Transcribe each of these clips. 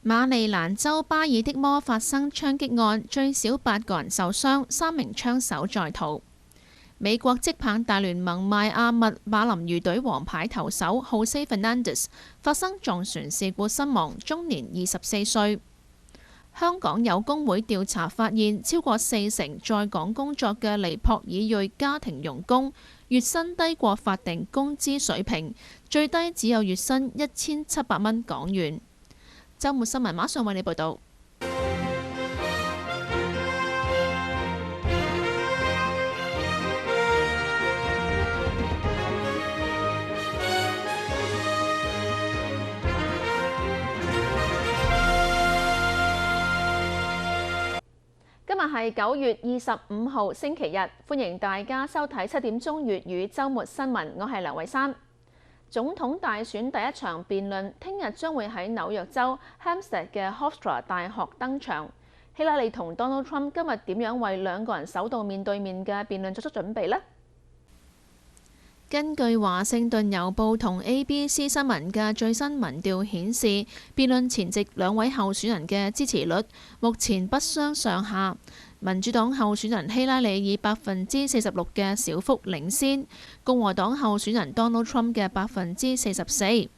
馬里蘭州巴爾的摩發生槍擊案，最少8個人受傷，3名槍手在逃。美國職棒大聯盟邁阿密馬林魚隊王牌投手浩西費南迪斯發生撞船事故身亡，終年24歲。香港有工會調查發現，超過40%在港工作嘅尼泊爾裔家庭傭工月薪低過法定工資水平，最低只有月薪1700蚊港元。週末新聞馬上為你報道。今日係9月25號星期日，歡迎大家收睇7點鐘粵語週末新聞，我係梁慧珊。總統大選第一場辯論聽日將會喺紐約州 Hampstead 嘅 Hofstra 大學登場。希拉里同 Donald Trump 今日點樣為兩個人首度面對面嘅辯論作出準備呢？根據華盛頓郵報同 ABC 新聞嘅最新民調顯示，辯論前夕兩位候選人嘅支持率目前不相上下。民主黨候選人希拉里以46%嘅小幅領先，共和黨候選人 Donald Trump 嘅44%。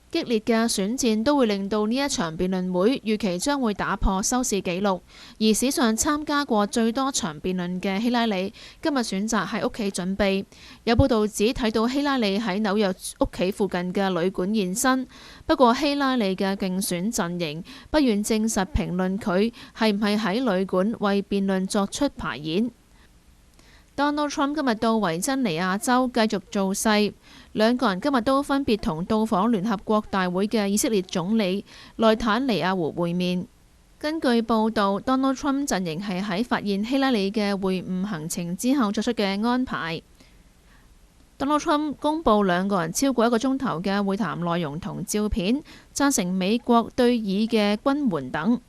激烈嘅選戰都會令到呢一場辯論會預期將會打破收視紀錄，而史上參加過最多場辯論嘅希拉里今日選擇喺屋企準備。有報道指睇到希拉里喺紐約屋企附近嘅旅館現身，不過希拉里嘅競選陣營不願證實評論佢係唔係喺旅館為辯論作出排演。Donald Trump 今日到維珍尼亞州繼續造勢，兩個人今日都分別同到訪聯合國大會嘅以色列總理內塔尼亞胡會面。根據報導，Donald Trump 陣營係喺發現希拉里嘅會晤行程之後作出嘅安排。Donald Trump 公佈兩個人超過1個鐘頭嘅會談內容同照片，贊成美國對以嘅軍援等。